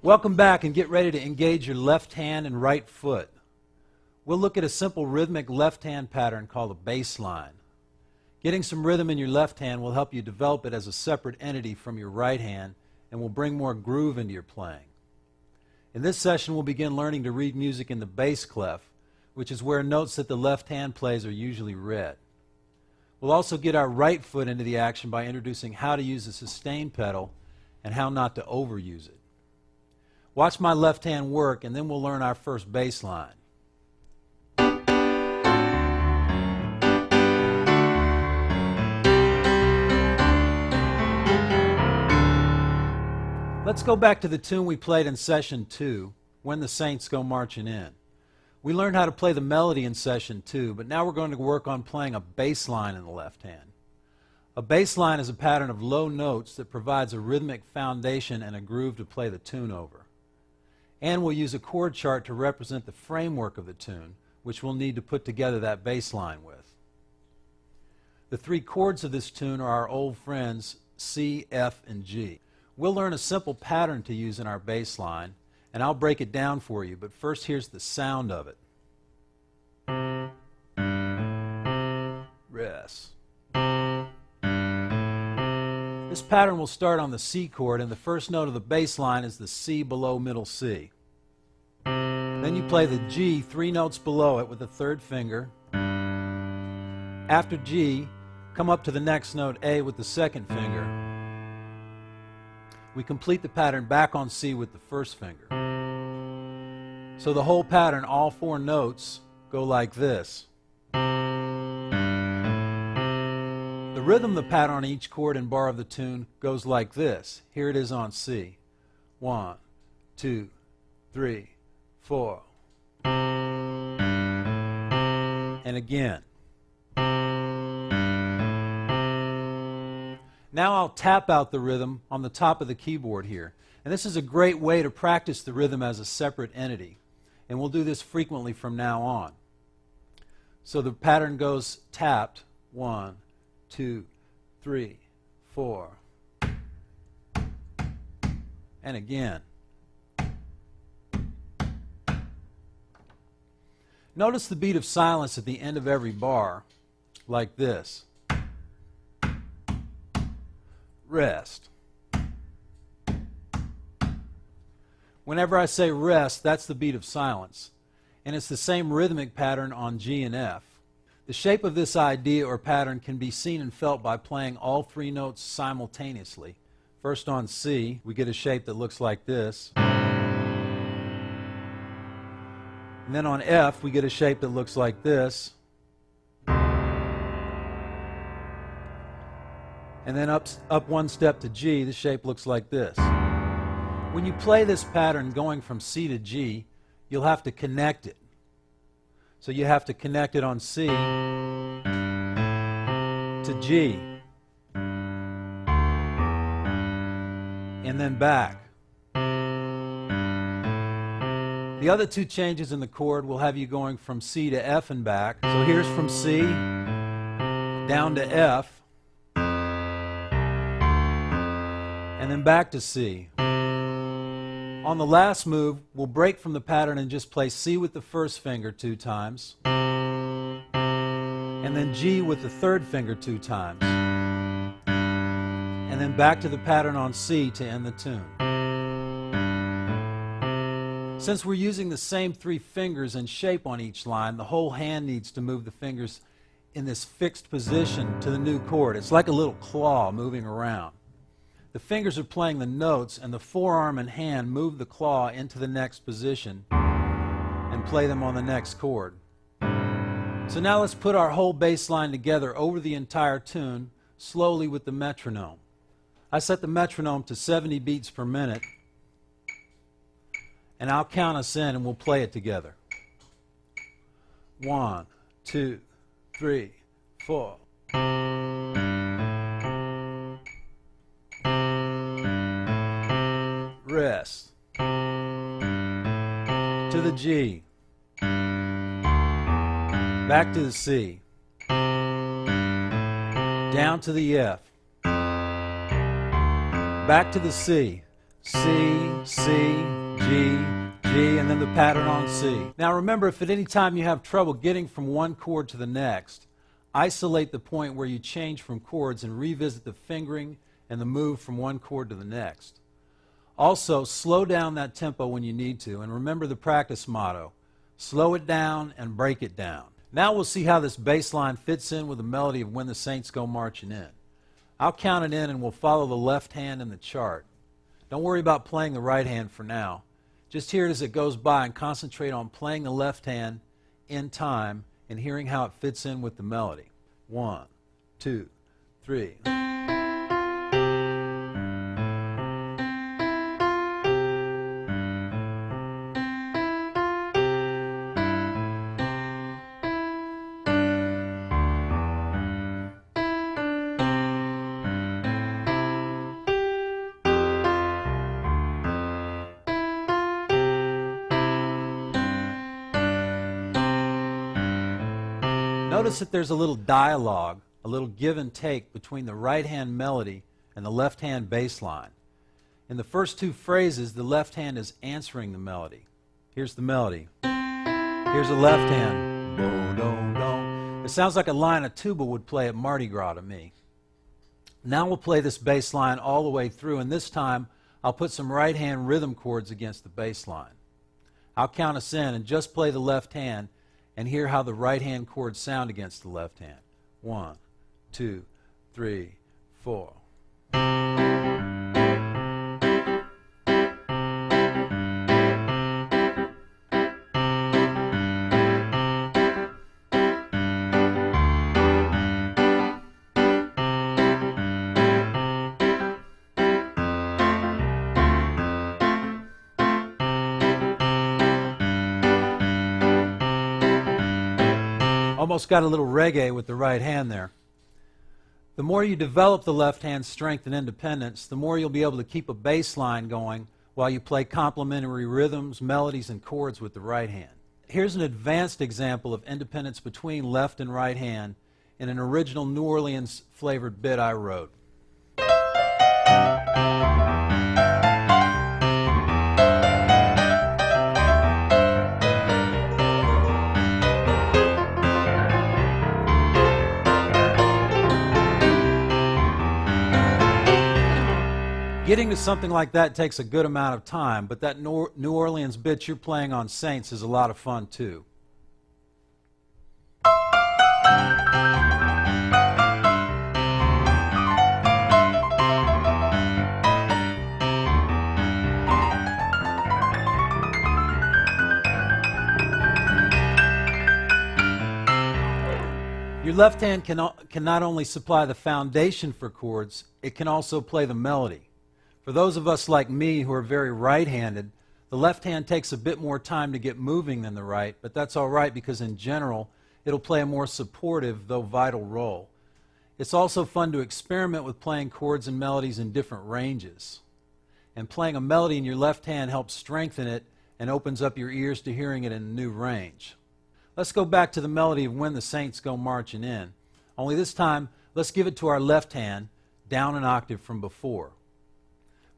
Welcome back, and get ready to engage your left hand and right foot. We'll look at a simple rhythmic left hand pattern called a bass line. Getting some rhythm in your left hand will help you develop it as a separate entity from your right hand and will bring more groove into your playing. In this session, we'll begin learning to read music in the bass clef, which is where notes that the left hand plays are usually read. We'll also get our right foot into the action by introducing how to use the sustain pedal and how not to overuse it. Watch my left hand work, and then we'll learn our first bass line. Let's go back to the tune we played in session 2, When the Saints Go Marching In. We learned how to play the melody in session 2, but now we're going to work on playing a bass line in the left hand. A bass line is a pattern of low notes that provides a rhythmic foundation and a groove to play the tune over. And we'll use a chord chart to represent the framework of the tune, which we'll need to put together that bass line with. The three chords of this tune are our old friends C, F, and G. We'll learn a simple pattern to use in our bass line, and I'll break it down for you, but first here's the sound of it. Rest. This pattern will start on the C chord, and the first note of the bass line is the C below middle C. Then you play the G 3 notes below it with the third finger. After G, come up to the next note A with the second finger. We complete the pattern back on C with the first finger. So the whole pattern, all 4 notes, go like this. The rhythm of the pattern on each chord and bar of the tune goes like this. Here it is on C. 1, 2, 3, 4. And again. Now I'll tap out the rhythm on the top of the keyboard here. And this is a great way to practice the rhythm as a separate entity. And we'll do this frequently from now on. So the pattern goes tapped. 1, 2, 3, 4. And again. Notice the beat of silence at the end of every bar, like this. Rest. Whenever I say rest, that's the beat of silence. And it's the same rhythmic pattern on G and F. The shape of this idea or pattern can be seen and felt by playing all 3 notes simultaneously. First on C, we get a shape that looks like this. And then on F, we get a shape that looks like this. And then up 1 step to G, the shape looks like this. When you play this pattern going from C to G, you'll have to connect it. So you have to connect it on C to G. And then back. The other 2 changes in the chord will have you going from C to F and back. So here's from C down to F. And then back to C. On the last move, we'll break from the pattern and just play C with the first finger 2 times. And then G with the third finger 2 times. And then back to the pattern on C to end the tune. Since we're using the same 3 fingers and shape on each line, the whole hand needs to move the fingers in this fixed position to the new chord. It's like a little claw moving around. The fingers are playing the notes, and the forearm and hand move the claw into the next position and play them on the next chord. So now let's put our whole bass line together over the entire tune, slowly with the metronome. I set the metronome to 70 beats per minute, and I'll count us in and we'll play it together. 1, 2, 3, 4. Rest. To the G. Back to the C. Down to the F. Back to the C. C, C, G, G, and then the pattern on C. Now remember, if at any time you have trouble getting from one chord to the next, isolate the point where you change from chords and revisit the fingering and the move from one chord to the next. Also, slow down that tempo when you need to, and remember the practice motto: slow it down and break it down. Now we'll see how this bass line fits in with the melody of When the Saints Go Marching In. I'll count it in and we'll follow the left hand in the chart. Don't worry about playing the right hand for now. Just hear it as it goes by and concentrate on playing the left hand in time and hearing how it fits in with the melody. 1, 2, 3. Notice that there's a little dialogue, a little give and take between the right hand melody and the left hand bass line. In the first two phrases, the left hand is answering the melody. Here's the melody. Here's the left hand. Bo, do, do. It sounds like a line a tuba would play at Mardi Gras to me. Now we'll play this bass line all the way through, and this time I'll put some right hand rhythm chords against the bass line. I'll count us in and just play the left hand and hear how the right hand chords sound against the left hand. 1, 2, 3, 4. Almost got a little reggae with the right hand there. The more you develop the left hand's strength and independence, the more you'll be able to keep a bass line going while you play complementary rhythms, melodies, and chords with the right hand. Here's an advanced example of independence between left and right hand in an original New Orleans flavored bit I wrote. Getting to something like that takes a good amount of time, but that New Orleans bit you're playing on Saints is a lot of fun too. Your left hand can not only supply the foundation for chords, it can also play the melody. For those of us like me who are very right-handed, the left hand takes a bit more time to get moving than the right, but that's all right because in general, it'll play a more supportive, though vital role. It's also fun to experiment with playing chords and melodies in different ranges. And playing a melody in your left hand helps strengthen it and opens up your ears to hearing it in a new range. Let's go back to the melody of When the Saints Go Marching In. Only this time, let's give it to our left hand, down an octave from before.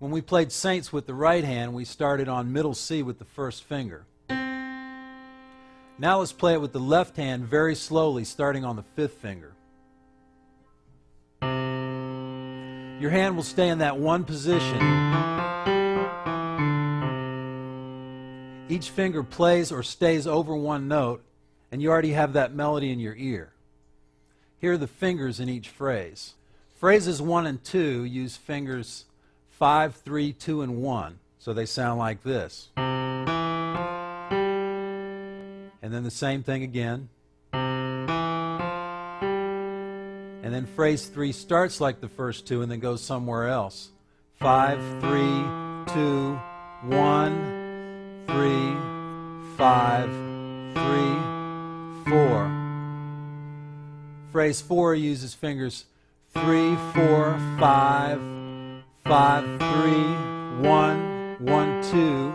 When we played Saints with the right hand, we started on middle C with the first finger. Now let's play it with the left hand very slowly, starting on the fifth finger. Your hand will stay in that one position. Each finger plays or stays over one note, and you already have that melody in your ear. Here are the fingers in each phrase. Phrases 1 and 2 use fingers 5, 3, 2, and 1, so they sound like this. And then the same thing again. And And then phrase 3 starts like the first two and then goes somewhere else. 5, 3, 2, 1, 3, 5, 3, 4. Phrase 4 uses fingers 3, 4, 5, 5, 3, 1, 1, 2.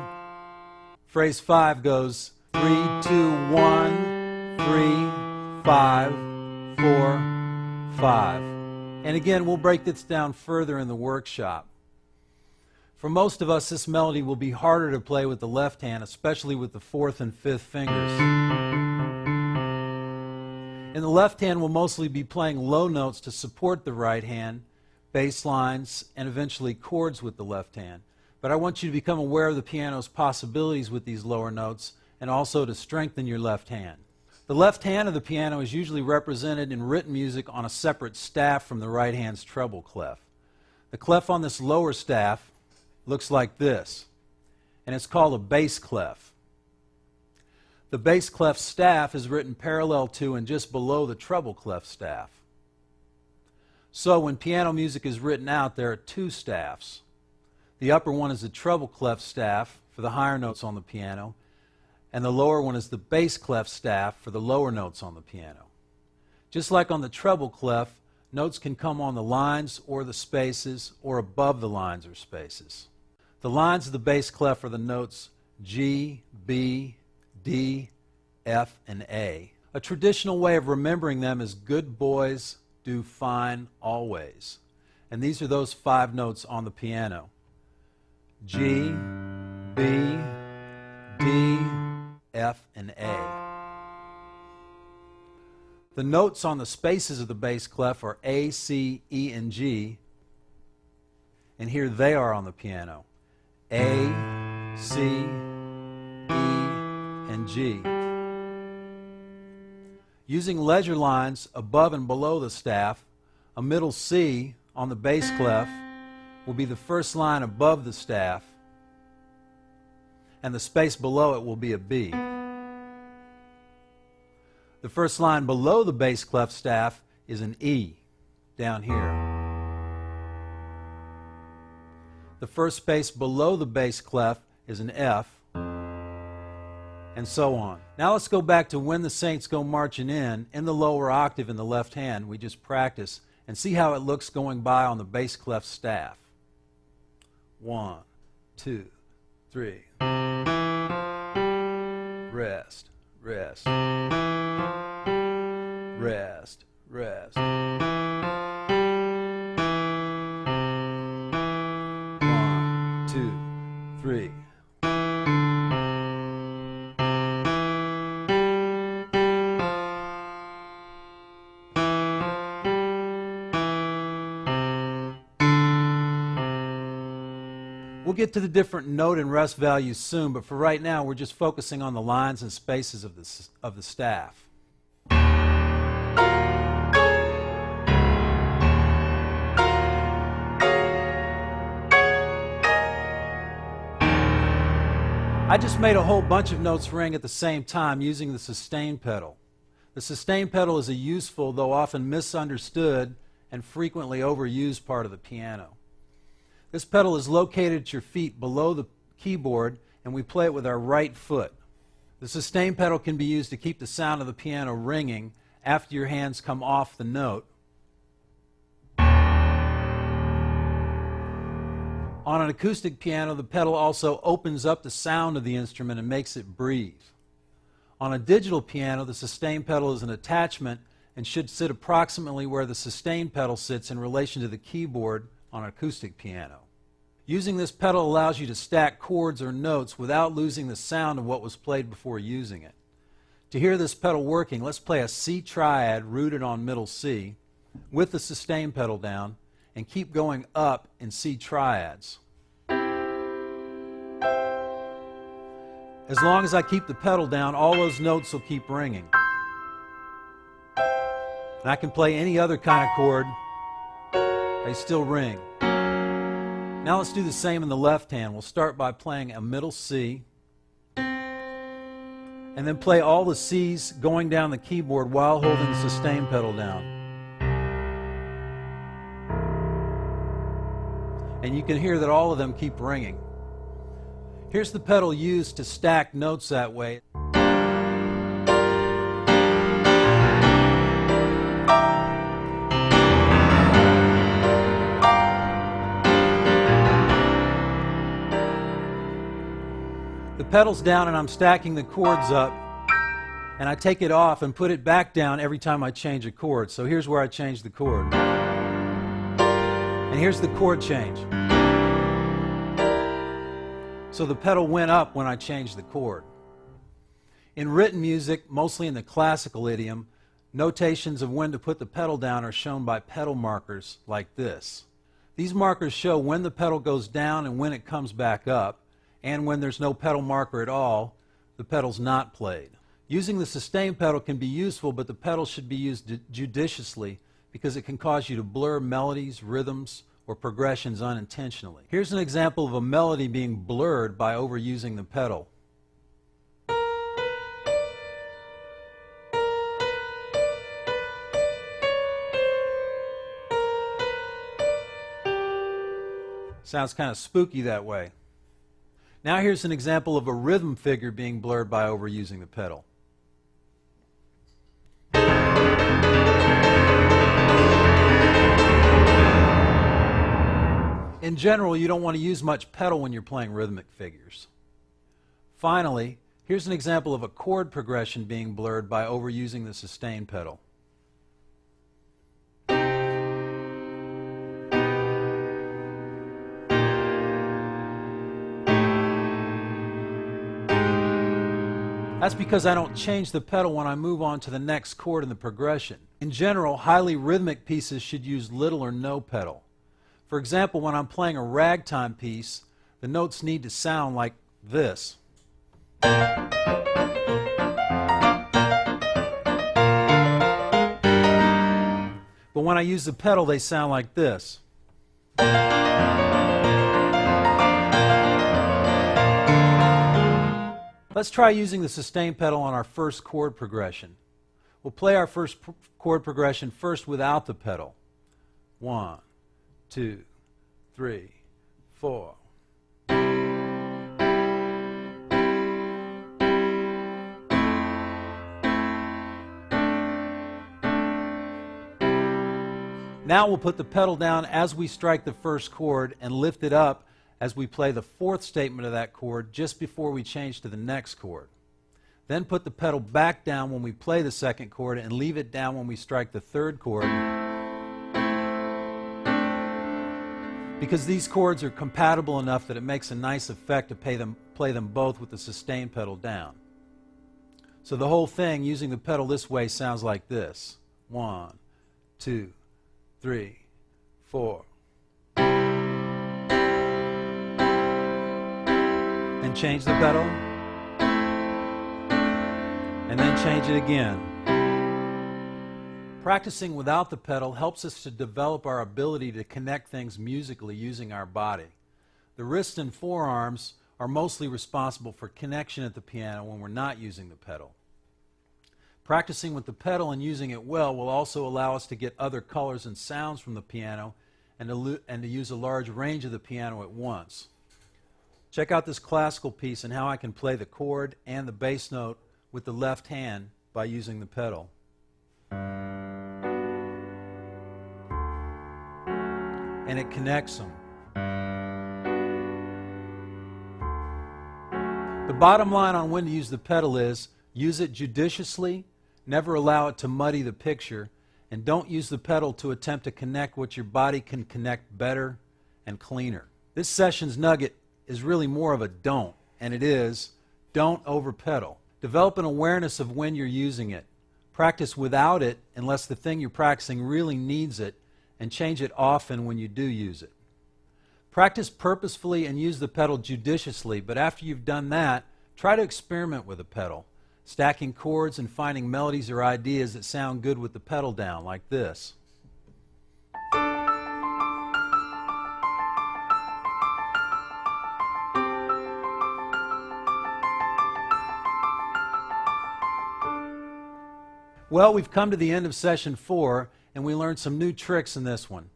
Phrase 5 goes 3, 2, 1, 3, 5, 4, 5. And again, we'll break this down further in the workshop. For most of us, this melody will be harder to play with the left hand, especially with the 4th and 5th fingers. In the left hand, we'll mostly be playing low notes to support the right hand, bass lines, and eventually chords with the left hand. But I want you to become aware of the piano's possibilities with these lower notes and also to strengthen your left hand. The left hand of the piano is usually represented in written music on a separate staff from the right hand's treble clef. The clef on this lower staff looks like this, and it's called a bass clef. The bass clef staff is written parallel to and just below the treble clef staff. So when piano music is written out, there are two staffs. The upper one is the treble clef staff for the higher notes on the piano, and the lower one is the bass clef staff for the lower notes on the piano. Just like on the treble clef, notes can come on the lines or the spaces or above the lines or spaces. The lines of the bass clef are the notes G, B, D, F, and A. A traditional way of remembering them is good boys do fine always. And these are those 5 notes on the piano. G, B, D, F, and A. The notes on the spaces of the bass clef are A, C, E, and G, and here they are on the piano. A, C, E, and G. Using ledger lines above and below the staff, a middle C on the bass clef will be the first line above the staff, and the space below it will be a B. The first line below the bass clef staff is an E, down here. The first space below the bass clef is an F, and so on. Now let's go back to When the Saints Go Marching In the lower octave in the left hand we just practiced, and see how it looks going by on the bass clef staff. 1, 2, 3. Rest, rest, rest, rest. 1, 2, 3. We'll get to the different note and rest values soon, but for right now we're just focusing on the lines and spaces of the staff. I just made a whole bunch of notes ring at the same time using the sustain pedal. The sustain pedal is a useful, though often misunderstood and frequently overused part of the piano. This pedal is located at your feet below the keyboard, and we play it with our right foot. The sustain pedal can be used to keep the sound of the piano ringing after your hands come off the note. On an acoustic piano, the pedal also opens up the sound of the instrument and makes it breathe. On a digital piano, the sustain pedal is an attachment and should sit approximately where the sustain pedal sits in relation to the keyboard on an acoustic piano. Using this pedal allows you to stack chords or notes without losing the sound of what was played before using it. To hear this pedal working, let's play a C triad rooted on middle C with the sustain pedal down and keep going up in C triads. As long as I keep the pedal down, all those notes will keep ringing. And I can play any other kind of chord, they still ring. Now let's do the same in the left hand. We'll start by playing a middle C, and then play all the C's going down the keyboard while holding the sustain pedal down. and you can hear that all of them keep ringing. Here's the pedal used to stack notes that way. The pedal's down and I'm stacking the chords up, and I take it off and put it back down every time I change a chord. So here's where I change the chord. And here's the chord change. So the pedal went up when I changed the chord. In written music, mostly in the classical idiom, notations of when to put the pedal down are shown by pedal markers like this. These markers show when the pedal goes down and when it comes back up, and when there's no pedal marker at all, the pedal's not played. Using the sustain pedal can be useful, but the pedal should be used judiciously because it can cause you to blur melodies, rhythms, or progressions unintentionally. Here's an example of a melody being blurred by overusing the pedal. Sounds kind of spooky that way. Now here's an example of a rhythm figure being blurred by overusing the pedal. In general, you don't want to use much pedal when you're playing rhythmic figures. Finally, here's an example of a chord progression being blurred by overusing the sustain pedal. That's because I don't change the pedal when I move on to the next chord in the progression. In general, highly rhythmic pieces should use little or no pedal. For example, when I'm playing a ragtime piece, the notes need to sound like this. But when I use the pedal, they sound like this. Let's try using the sustain pedal on our first chord progression. We'll play our first chord progression first without the pedal. 1, 2, 3, 4. Now we'll put the pedal down as we strike the first chord and lift it up as we play the fourth statement of that chord just before we change to the next chord. Then put the pedal back down when we play the second chord and leave it down when we strike the third chord, because these chords are compatible enough that it makes a nice effect to play them both with the sustain pedal down. So the whole thing, using the pedal this way, sounds like this. 1, 2, 3, 4. And change the pedal, and then change it again. Practicing without the pedal helps us to develop our ability to connect things musically using our body. The wrists and forearms are mostly responsible for connection at the piano when we're not using the pedal. Practicing with the pedal and using it well will also allow us to get other colors and sounds from the piano and to use a large range of the piano at once. Check out this classical piece and how I can play the chord and the bass note with the left hand by using the pedal. And it connects them. The bottom line on when to use the pedal is, use it judiciously, never allow it to muddy the picture, and don't use the pedal to attempt to connect what your body can connect better and cleaner. This session's nugget is really more of a don't, and it is, don't over-pedal. Develop an awareness of when you're using it. Practice without it unless the thing you're practicing really needs it, and change it often when you do use it. Practice purposefully and use the pedal judiciously, but after you've done that, try to experiment with a pedal, stacking chords and finding melodies or ideas that sound good with the pedal down, like this. Well, we've come to the end of session 4, and we learned some new tricks in this one.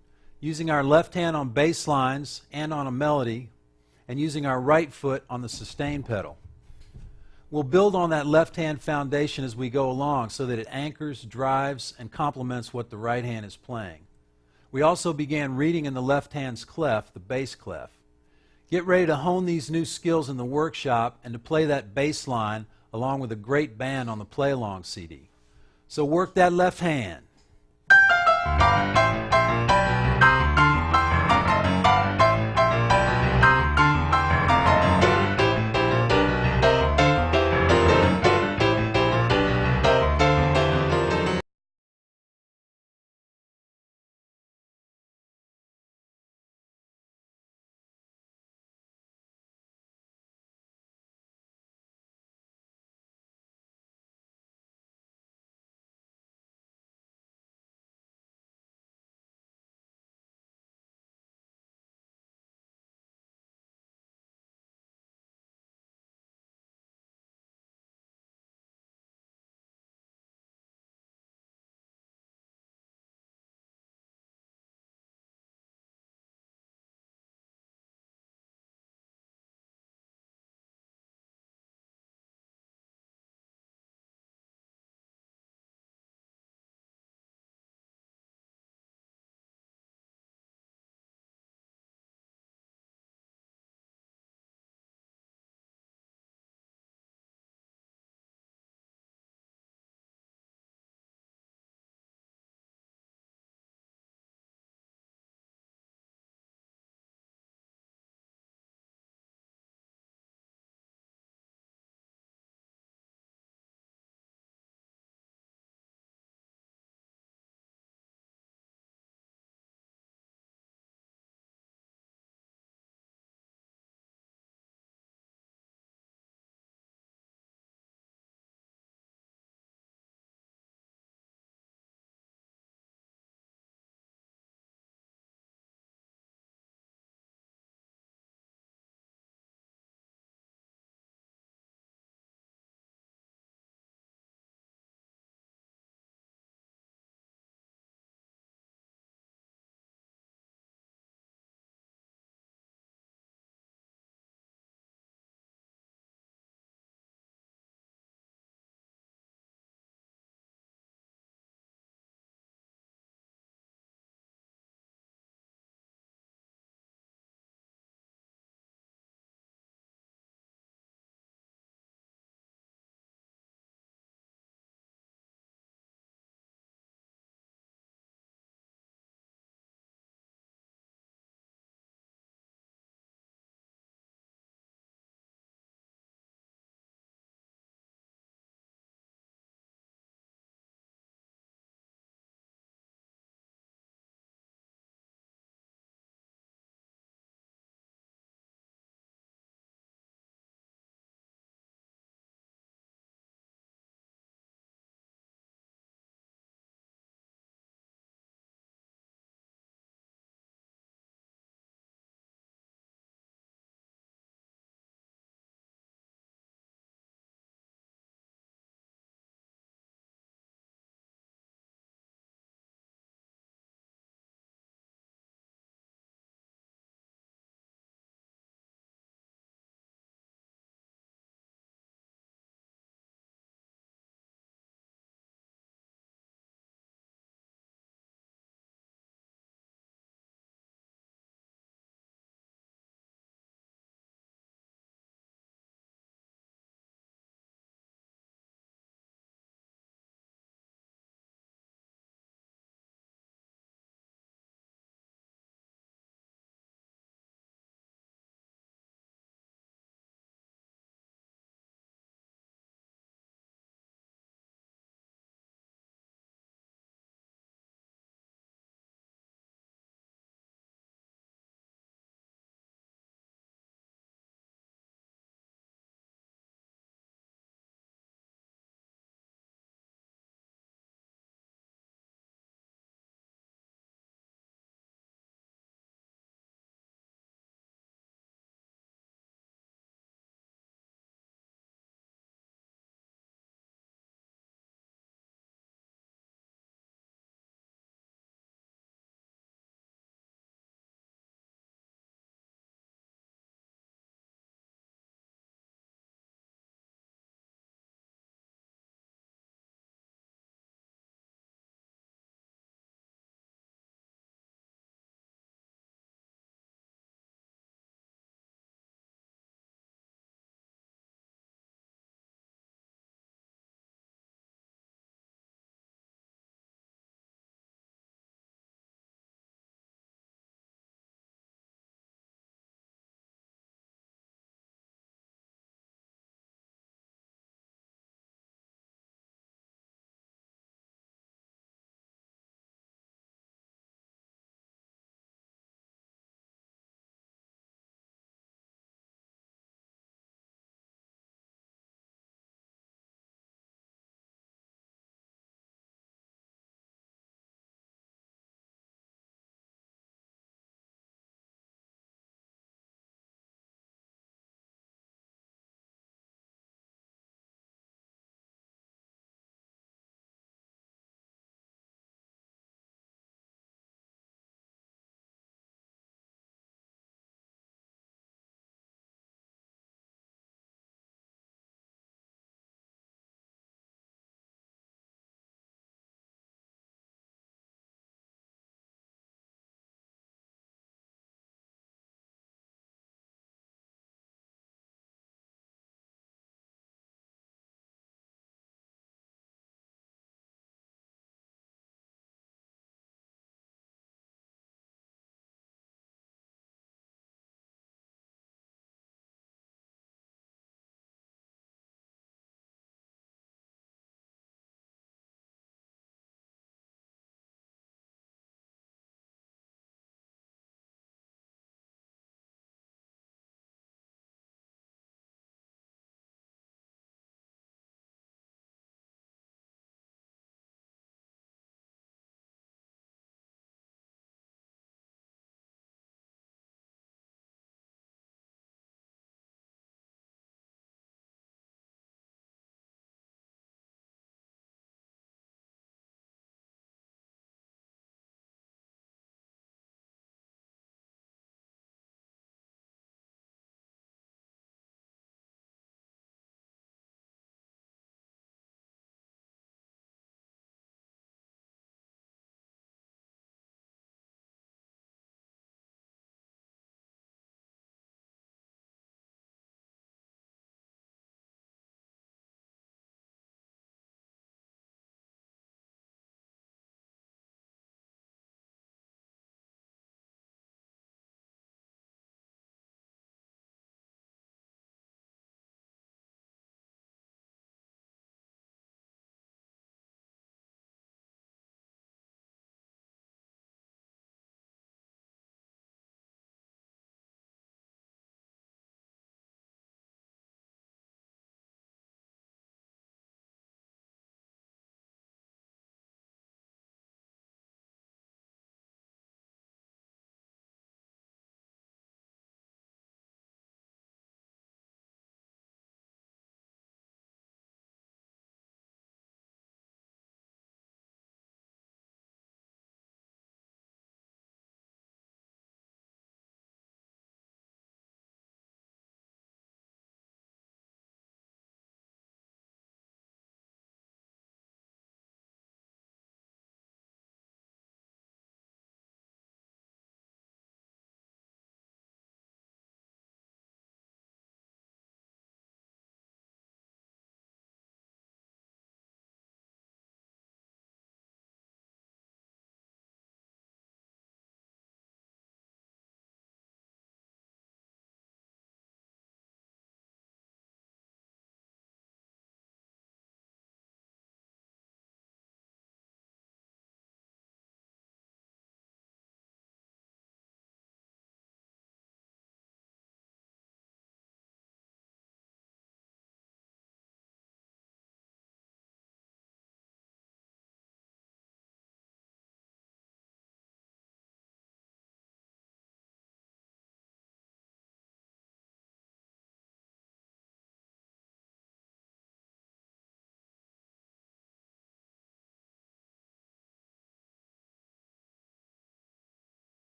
using our left hand on bass lines and on a melody, and using our right foot on the sustain pedal. We'll build on that left hand foundation as we go along so that it anchors, drives, and complements what the right hand is playing. We also began reading in the left hand's clef, the bass clef. Get ready to hone these new skills in the workshop and to play that bass line along with a great band on the Play Along CD. So work that left hand.